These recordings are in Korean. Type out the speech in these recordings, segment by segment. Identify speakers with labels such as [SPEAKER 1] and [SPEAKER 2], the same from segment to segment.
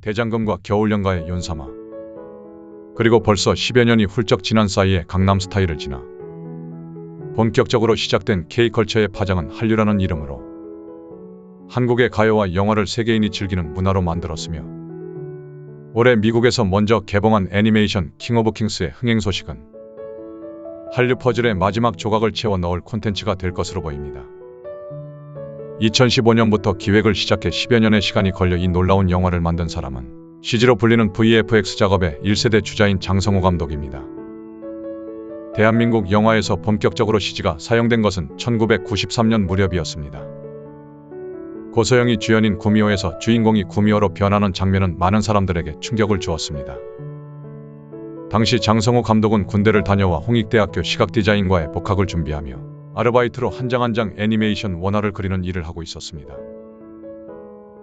[SPEAKER 1] 대장금과 겨울연가의 연사마. 그리고 벌써 10여 년이 훌쩍 지난 사이에 강남스타일을 지나 본격적으로 시작된 K컬처의 파장은 한류라는 이름으로 한국의 가요와 영화를 세계인이 즐기는 문화로 만들었으며, 올해 미국에서 먼저 개봉한 애니메이션 킹 오브 킹스의 흥행 소식은 한류 퍼즐의 마지막 조각을 채워 넣을 콘텐츠가 될 것으로 보입니다. 2015년부터 기획을 시작해 10여 년의 시간이 걸려 이 놀라운 영화를 만든 사람은 CG로 불리는 VFX 작업의 1세대 주자인 장성호 감독입니다. 대한민국 영화에서 본격적으로 CG가 사용된 것은 1993년 무렵이었습니다. 고소영이 주연인 구미호에서 주인공이 구미호로 변하는 장면은 많은 사람들에게 충격을 주었습니다. 당시 장성호 감독은 군대를 다녀와 홍익대학교 시각디자인과의 복학을 준비하며 아르바이트로 한 장 한 장 애니메이션 원화를 그리는 일을 하고 있었습니다.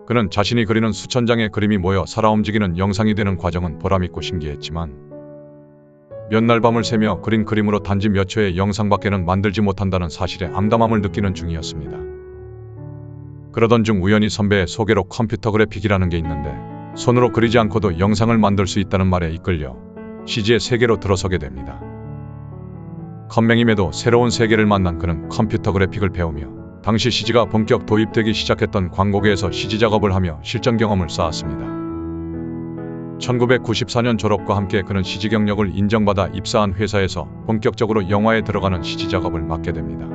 [SPEAKER 1] 그는 자신이 그리는 수천 장의 그림이 모여 살아 움직이는 영상이 되는 과정은 보람있고 신기했지만, 몇 날 밤을 새며 그린 그림으로 단지 몇 초의 영상밖에는 만들지 못한다는 사실에 암담함을 느끼는 중이었습니다. 그러던 중 우연히 선배의 소개로 컴퓨터 그래픽이라는 게 있는데 손으로 그리지 않고도 영상을 만들 수 있다는 말에 이끌려 CG의 세계로 들어서게 됩니다. 컴맹임에도 새로운 세계를 만난 그는 컴퓨터 그래픽을 배우며 당시 CG가 본격 도입되기 시작했던 광고계에서 CG 작업을 하며 실전 경험을 쌓았습니다. 1994년 졸업과 함께 그는 CG 경력을 인정받아 입사한 회사에서 본격적으로 영화에 들어가는 CG 작업을 맡게 됩니다.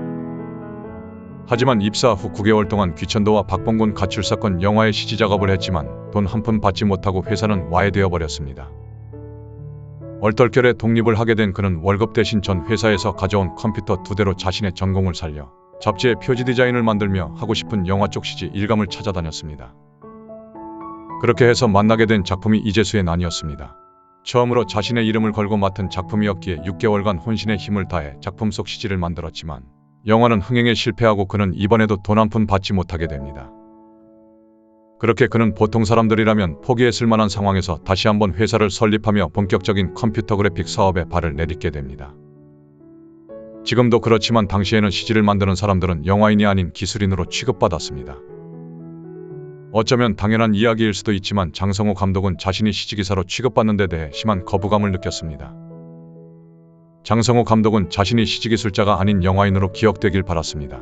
[SPEAKER 1] 하지만 입사 후 9개월 동안 귀천도와 박봉군 가출 사건 영화의 CG 작업을 했지만 돈 한 푼 받지 못하고 회사는 와해되어 버렸습니다. 얼떨결에 독립을 하게 된 그는 월급 대신 전 회사에서 가져온 컴퓨터 2대로 자신의 전공을 살려 잡지의 표지 디자인을 만들며 하고 싶은 영화 쪽 CG 일감을 찾아다녔습니다. 그렇게 해서 만나게 된 작품이 이재수의 난이었습니다. 처음으로 자신의 이름을 걸고 맡은 작품이었기에 6개월간 혼신의 힘을 다해 작품 속 CG를 만들었지만 영화는 흥행에 실패하고 그는 이번에도 돈 한 푼 받지 못하게 됩니다. 그렇게 그는 보통 사람들이라면 포기했을 만한 상황에서 다시 한번 회사를 설립하며 본격적인 컴퓨터 그래픽 사업에 발을 내딛게 됩니다. 지금도 그렇지만 당시에는 CG를 만드는 사람들은 영화인이 아닌 기술인으로 취급받았습니다. 어쩌면 당연한 이야기일 수도 있지만 장성호 감독은 자신이 CG기사로 취급받는 데 대해 심한 거부감을 느꼈습니다. 장성호 감독은 자신이 CG기술자가 아닌 영화인으로 기억되길 바랐습니다.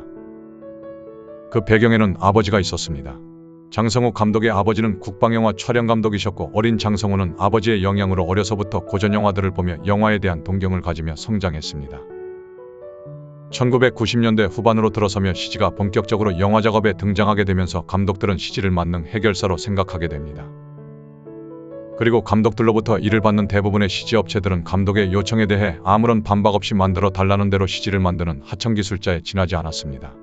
[SPEAKER 1] 그 배경에는 아버지가 있었습니다. 장성호 감독의 아버지는 국방영화 촬영감독이셨고 어린 장성호는 아버지의 영향으로 어려서부터 고전영화들을 보며 영화에 대한 동경을 가지며 성장했습니다. 1990년대 후반으로 들어서며 CG가 본격적으로 영화 작업에 등장하게 되면서 감독들은 CG를 만능 해결사로 생각하게 됩니다. 그리고 감독들로부터 일을 받는 대부분의 CG 업체들은 감독의 요청에 대해 아무런 반박 없이 만들어 달라는 대로 CG를 만드는 하청기술자에 지나지 않았습니다.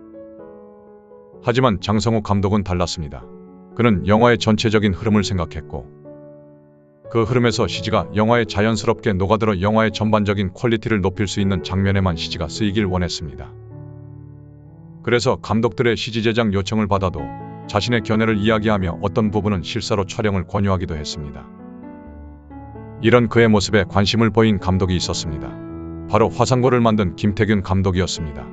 [SPEAKER 1] 하지만 장성호 감독은 달랐습니다. 그는 영화의 전체적인 흐름을 생각했고 그 흐름에서 CG가 영화에 자연스럽게 녹아들어 영화의 전반적인 퀄리티를 높일 수 있는 장면에만 CG가 쓰이길 원했습니다. 그래서 감독들의 CG 제작 요청을 받아도 자신의 견해를 이야기하며 어떤 부분은 실사로 촬영을 권유하기도 했습니다. 이런 그의 모습에 관심을 보인 감독이 있었습니다. 바로 화상고를 만든 김태균 감독이었습니다.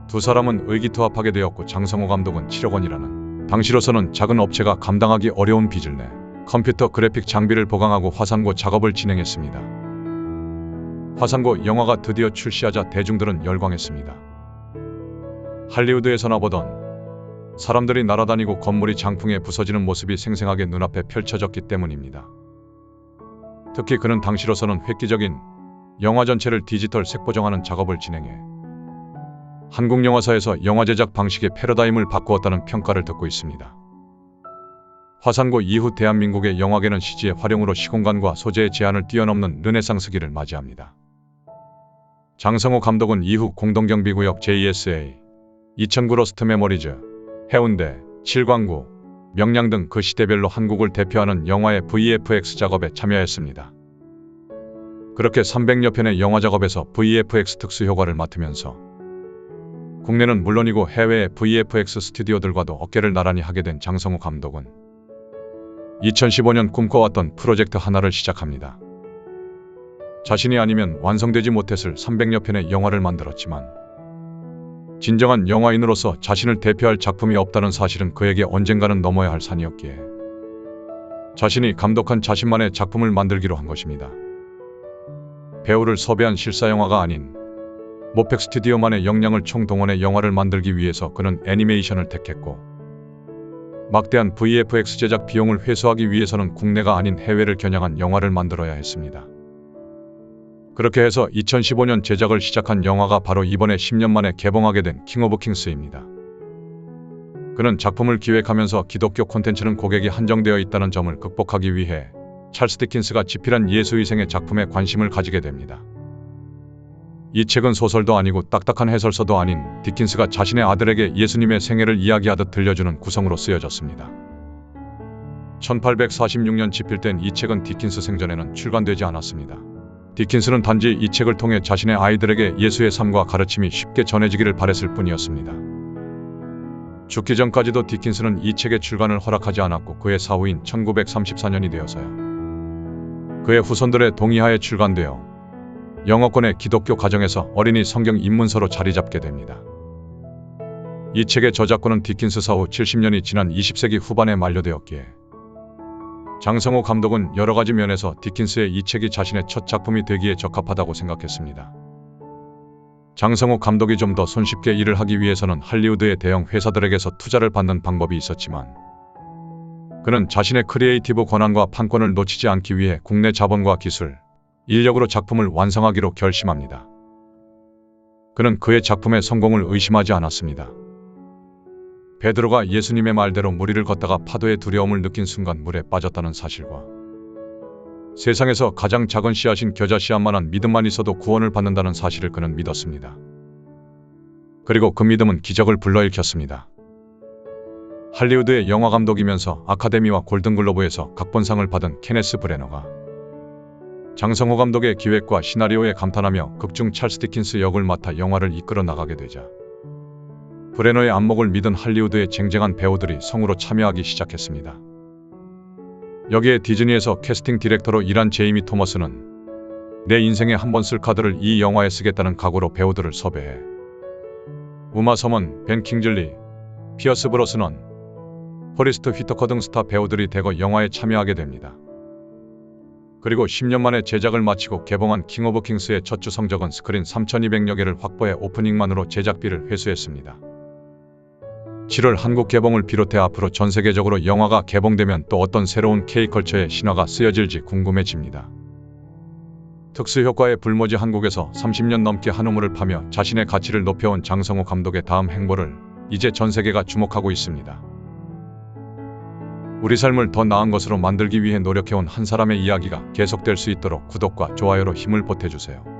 [SPEAKER 1] 두 사람은 의기투합하게 되었고 장성호 감독은 7억 원이라는 당시로서는 작은 업체가 감당하기 어려운 빚을 내 컴퓨터 그래픽 장비를 보강하고 화상고 작업을 진행했습니다. 화상고 영화가 드디어 출시하자 대중들은 열광했습니다. 할리우드에서나 보던 사람들이 날아다니고 건물이 장풍에 부서지는 모습이 생생하게 눈앞에 펼쳐졌기 때문입니다. 특히 그는 당시로서는 획기적인 영화 전체를 디지털 색보정하는 작업을 진행해 한국 영화사에서 영화 제작 방식의 패러다임을 바꾸었다는 평가를 듣고 있습니다. 화상고 이후 대한민국의 영화계는 CG의 활용으로 시공간과 소재의 제한을 뛰어넘는 르네상스기를 맞이합니다. 장성호 감독은 이후 공동경비구역 JSA, 2009 로스트 메모리즈, 해운대, 칠광구, 명량 등 그 시대별로 한국을 대표하는 영화의 VFX 작업에 참여했습니다. 그렇게 300여 편의 영화 작업에서 VFX 특수 효과를 맡으면서 국내는 물론이고 해외의 VFX 스튜디오들과도 어깨를 나란히 하게 된 장성호 감독은 2015년 꿈꿔왔던 프로젝트 하나를 시작합니다. 자신이 아니면 완성되지 못했을 300여 편의 영화를 만들었지만 진정한 영화인으로서 자신을 대표할 작품이 없다는 사실은 그에게 언젠가는 넘어야 할 산이었기에 자신이 감독한 자신만의 작품을 만들기로 한 것입니다. 배우를 섭외한 실사영화가 아닌 모펙 스튜디오만의 역량을 총동원해 영화를 만들기 위해서 그는 애니메이션을 택했고, 막대한 VFX 제작 비용을 회수하기 위해서는 국내가 아닌 해외를 겨냥한 영화를 만들어야 했습니다. 그렇게 해서 2015년 제작을 시작한 영화가 바로 이번에 10년 만에 개봉하게 된 킹 오브 킹스입니다. 그는 작품을 기획하면서 기독교 콘텐츠는 고객이 한정되어 있다는 점을 극복하기 위해 찰스 디킨스가 집필한 예수위생의 작품에 관심을 가지게 됩니다. 이 책은 소설도 아니고 딱딱한 해설서도 아닌 디킨스가 자신의 아들에게 예수님의 생애를 이야기하듯 들려주는 구성으로 쓰여졌습니다. 1846년 집필된 이 책은 디킨스 생전에는 출간되지 않았습니다. 디킨스는 단지 이 책을 통해 자신의 아이들에게 예수의 삶과 가르침이 쉽게 전해지기를 바랬을 뿐이었습니다. 죽기 전까지도 디킨스는 이 책의 출간을 허락하지 않았고, 그의 사후인 1934년이 되어서야 그의 후손들의 동의하에 출간되어 영어권의 기독교 가정에서 어린이 성경 입문서로 자리 잡게 됩니다. 이 책의 저작권은 디킨스 사후 70년이 지난 20세기 후반에 만료되었기에 장성호 감독은 여러 가지 면에서 디킨스의 이 책이 자신의 첫 작품이 되기에 적합하다고 생각했습니다. 장성호 감독이 좀 더 손쉽게 일을 하기 위해서는 할리우드의 대형 회사들에게서 투자를 받는 방법이 있었지만, 그는 자신의 크리에이티브 권한과 판권을 놓치지 않기 위해 국내 자본과 기술, 인력으로 작품을 완성하기로 결심합니다. 그는 그의 작품의 성공을 의심하지 않았습니다. 베드로가 예수님의 말대로 무리를 걷다가 파도의 두려움을 느낀 순간 물에 빠졌다는 사실과 세상에서 가장 작은 씨앗인 겨자 씨앗만한 믿음만 있어도 구원을 받는다는 사실을 그는 믿었습니다. 그리고 그 믿음은 기적을 불러일으켰습니다. 할리우드의 영화 감독이면서 아카데미와 골든글로브에서 각본상을 받은 케네스 브래너가 장성호 감독의 기획과 시나리오에 감탄하며 극중 찰스 디킨스 역을 맡아 영화를 이끌어 나가게 되자 브래너의 안목을 믿은 할리우드의 쟁쟁한 배우들이 성우로 참여하기 시작했습니다. 여기에 디즈니에서 캐스팅 디렉터로 일한 제이미 토머스는 내 인생에 한 번 쓸 카드를 이 영화에 쓰겠다는 각오로 배우들을 섭외해 우마 서먼, 벤 킹즐리, 피어스 브로스넌, 포리스트 휘터커 등 스타 배우들이 대거 영화에 참여하게 됩니다. 그리고 10년 만에 제작을 마치고 개봉한 킹 오브 킹스의 첫 주 성적은 스크린 3,200여 개를 확보해 오프닝만으로 제작비를 회수했습니다. 7월 한국 개봉을 비롯해 앞으로 전 세계적으로 영화가 개봉되면 또 어떤 새로운 K컬처의 신화가 쓰여질지 궁금해집니다. 특수효과의 불모지 한국에서 30년 넘게 한우물을 파며 자신의 가치를 높여온 장성호 감독의 다음 행보를 이제 전 세계가 주목하고 있습니다. 우리 삶을 더 나은 것으로 만들기 위해 노력해온 한 사람의 이야기가 계속될 수 있도록 구독과 좋아요로 힘을 보태주세요.